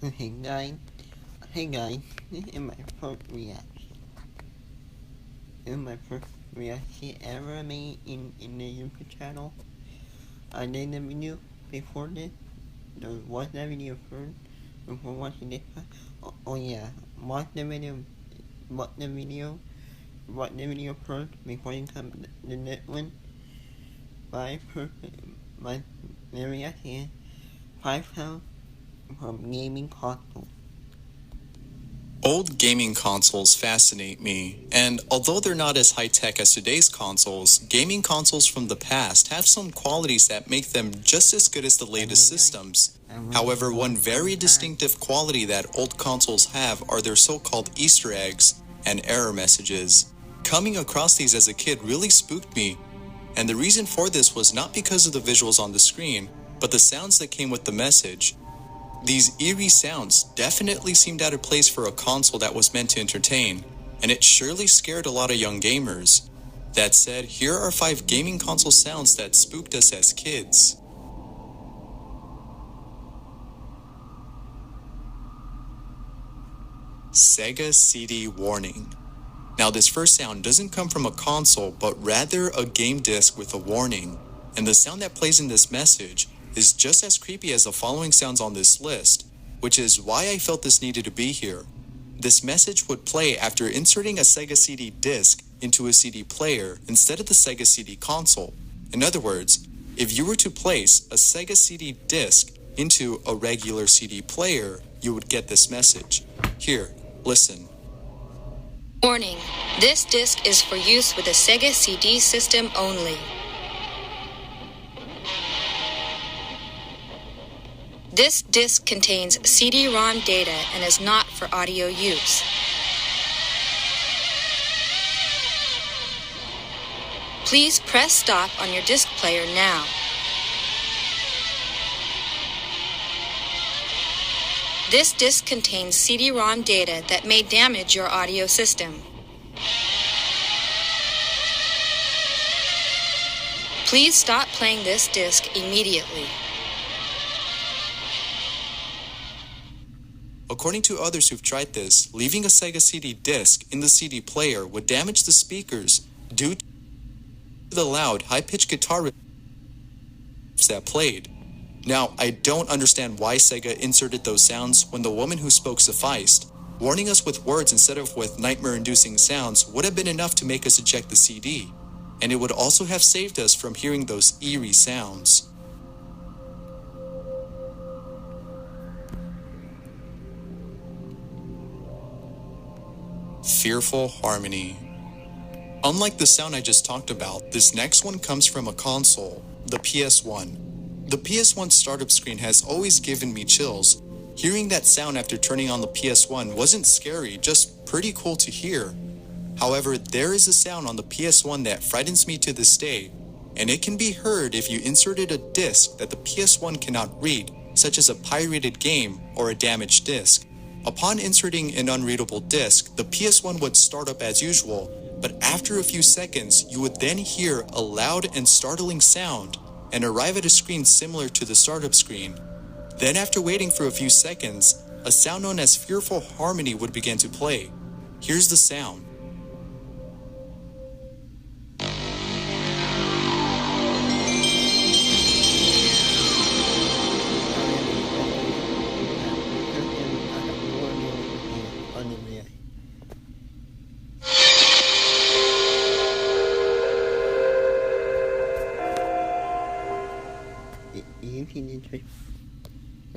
Hey guys, hey guys, this is my first reaction. This is my first reaction ever made in the YouTube channel. I did the video before this. Watch that video first before watching this. Oh yeah, watch the video, first before you come to the next one. My reaction is 5 sounds from gaming console. Old gaming consoles fascinate me, and although they're not as high-tech as today's consoles, gaming consoles from the past have some qualities that make them just as good as the latest systems. However, one very distinctive quality that old consoles have are their so-called Easter eggs and error messages. Coming across these as a kid really spooked me, and the reason for this was not because of the visuals on the screen, but the sounds that came with the message. These eerie sounds definitely seemed out of place for a console that was meant to entertain, and it surely scared a lot of young gamers. That said, here are 5 gaming console sounds that spooked us as kids. Sega CD warning. Now this first sound doesn't come from a console, but rather a game disc with a warning. And the sound that plays in this message is just as creepy as the following sounds on this list, which is why I felt this needed to be here. This message would play after inserting a Sega CD disc into a CD player instead of the Sega CD console. In other words, if you were to place a Sega CD disc into a regular CD player, you would get this message. Here, listen. Warning, this disc is for use with a Sega CD system only. This disc contains CD-ROM data and is not for audio use. Please press stop on your disc player now. This disc contains CD-ROM data that may damage your audio system. Please stop playing this disc immediately. According to others who've tried this, leaving a Sega CD disc in the CD player would damage the speakers due to the loud, high-pitched guitar riffs that played. Now, I don't understand why Sega inserted those sounds when the woman who spoke sufficed. Warning us with words instead of with nightmare-inducing sounds would have been enough to make us eject the CD, and it would also have saved us from hearing those eerie sounds. Fearful Harmony. Unlike the sound I just talked about, this next one comes from a console, the PS1. The PS1 startup screen has always given me chills. Hearing that sound after turning on the PS1 wasn't scary, just pretty cool to hear. However, there is a sound on the PS1 that frightens me to this day, and it can be heard if you inserted a disc that the PS1 cannot read, such as a pirated game or a damaged disc. Upon inserting an unreadable disc, the PS1 would start up as usual, but after a few seconds, you would then hear a loud and startling sound and arrive at a screen similar to the startup screen. Then after waiting for a few seconds, a sound known as Fearful Harmony would begin to play. Here's the sound.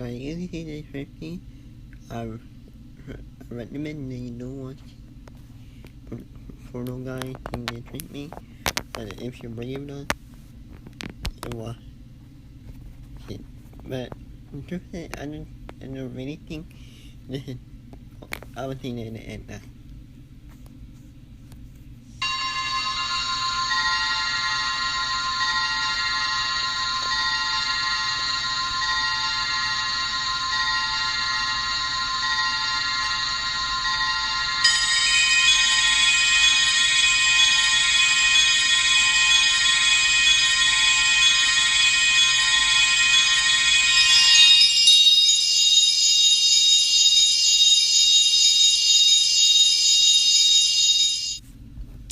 If you see the tricky, I recommend that you don't watch Photo Guy in the trick me, but if you're brave enough, you watch it. But just that I don't really think this is, I would think that at that.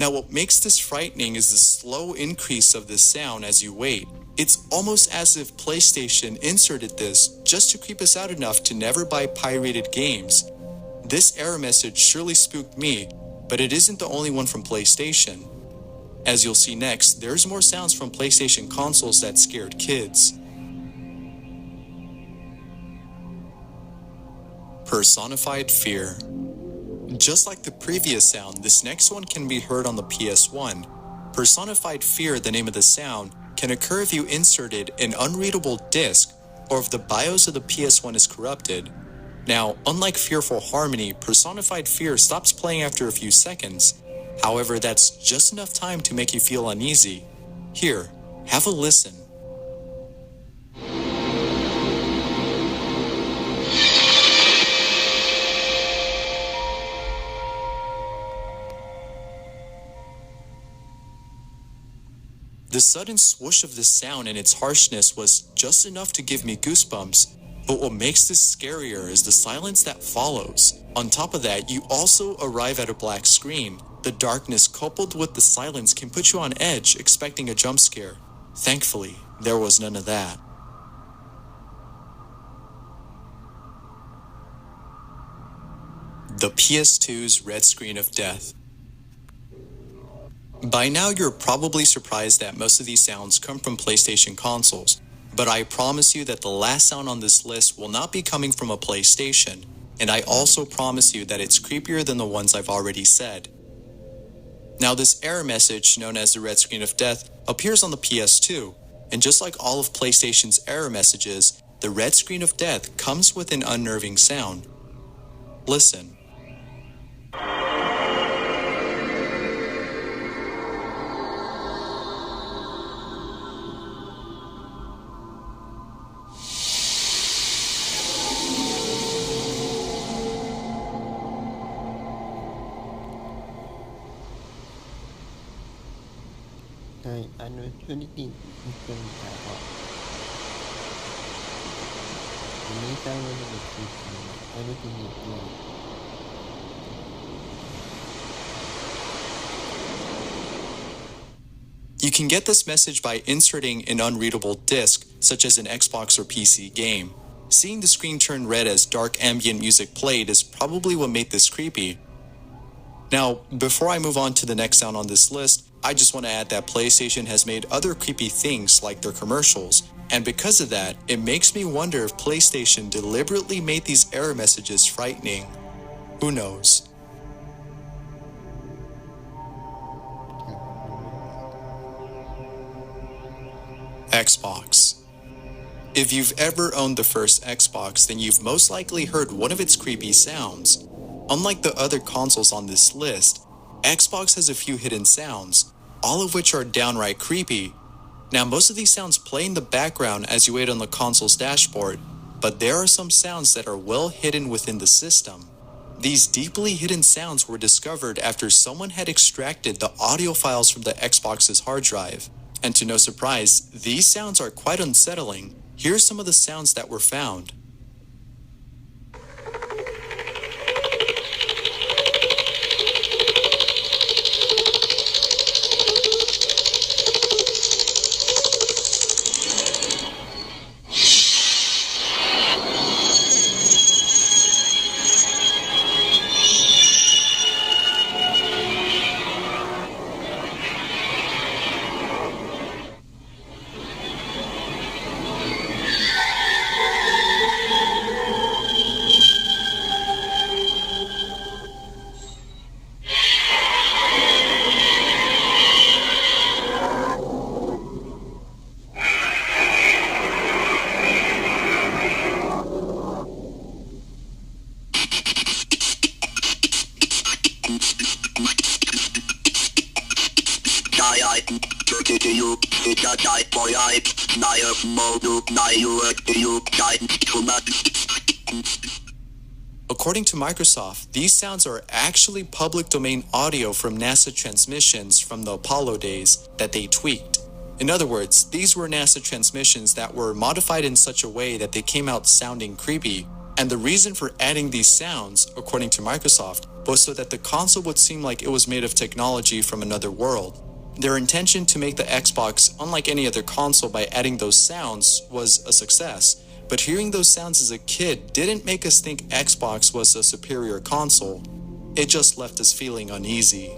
Now, what makes this frightening is the slow increase of this sound as you wait. It's almost as if PlayStation inserted this just to creep us out enough to never buy pirated games. This error message surely spooked me, but it isn't the only one from PlayStation. As you'll see next, there's more sounds from PlayStation consoles that scared kids. Personified fear. Just like the previous sound, this next one can be heard on the PS1. Personified fear, the name of the sound, can occur if you inserted an unreadable disc or if the BIOS of the PS1 is corrupted. Now, unlike Fearful Harmony, personified fear stops playing after a few seconds. However, that's just enough time to make you feel uneasy. Here, have a listen. The sudden swoosh of this sound and its harshness was just enough to give me goosebumps. But what makes this scarier is the silence that follows. On top of that, you also arrive at a black screen. The darkness coupled with the silence can put you on edge, expecting a jump scare. Thankfully, there was none of that. The PS2's red screen of death. By now, you're probably surprised that most of these sounds come from PlayStation consoles. But I promise you that the last sound on this list will not be coming from a PlayStation, and I also promise you that it's creepier than the ones I've already said. Now, this error message, known as the red screen of death, appears on the PS2, and just like all of PlayStation's error messages, the red screen of death comes with an unnerving sound. Listen. Anh chưa đi tìm cần trả họ ini tahu yang bersih ada tinggi. You can get this message by inserting an unreadable disc, such as an Xbox or PC game. Seeing the screen turn red as dark ambient music played is probably what made this creepy. Now, before I move on to the next sound on this list, I just want to add that PlayStation has made other creepy things like their commercials, and because of that, it makes me wonder if PlayStation deliberately made these error messages frightening. Who knows? Xbox. If you've ever owned the first Xbox, then you've most likely heard one of its creepy sounds. Unlike the other consoles on this list, Xbox has a few hidden sounds, all of which are downright creepy. Now, most of these sounds play in the background as you wait on the console's dashboard, but there are some sounds that are well hidden within the system. These deeply hidden sounds were discovered after someone had extracted the audio files from the Xbox's hard drive. And to no surprise, these sounds are quite unsettling. Here's some of the sounds that were found. According to Microsoft, these sounds are actually public domain audio from NASA transmissions from the Apollo days that they tweaked. In other words, these were NASA transmissions that were modified in such a way that they came out sounding creepy. And the reason for adding these sounds, according to Microsoft, was so that the console would seem like it was made of technology from another world. Their intention to make the Xbox unlike any other console by adding those sounds was a success, but hearing those sounds as a kid didn't make us think Xbox was a superior console. It just left us feeling uneasy.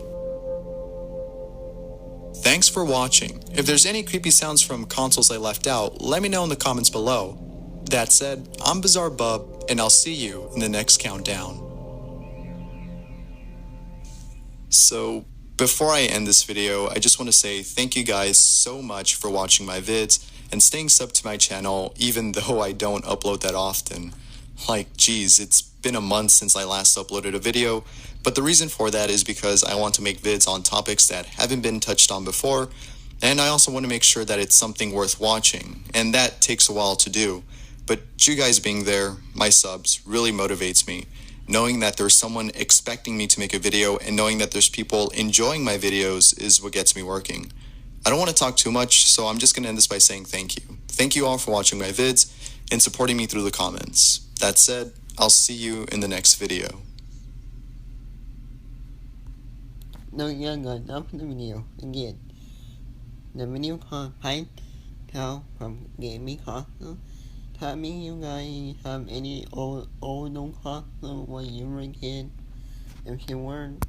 Thanks for watching. If there's any creepy sounds from consoles I left out, let me know in the comments below. That said, I'm Bizarre Bub, and I'll see you in the next countdown. So, before I end this video, I just want to say thank you guys so much for watching my vids and staying sub to my channel even though I don't upload that often. Like, geez, it's been a month since I last uploaded a video, but the reason for that is because I want to make vids on topics that haven't been touched on before, and I also want to make sure that it's something worth watching, and that takes a while to do. But you guys being there, my subs, really motivates me. Knowing that there's someone expecting me to make a video and knowing that there's people enjoying my videos is what gets me working. I don't want to talk too much, so I'm just going to end this by saying thank you. Thank you all for watching my vids and supporting me through the comments. That said, I'll see you in the next video. No, yeah, guys, that's the video again. The video called Fight Tell from Gaming Console. Tell me you guys have any old console when you were a kid. If you weren't,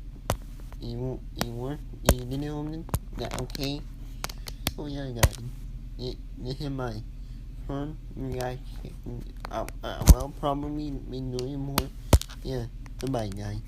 you didn't own it, that okay? Oh yeah, guys, this is my first reaction. I'll probably be doing more. Yeah, goodbye, guys.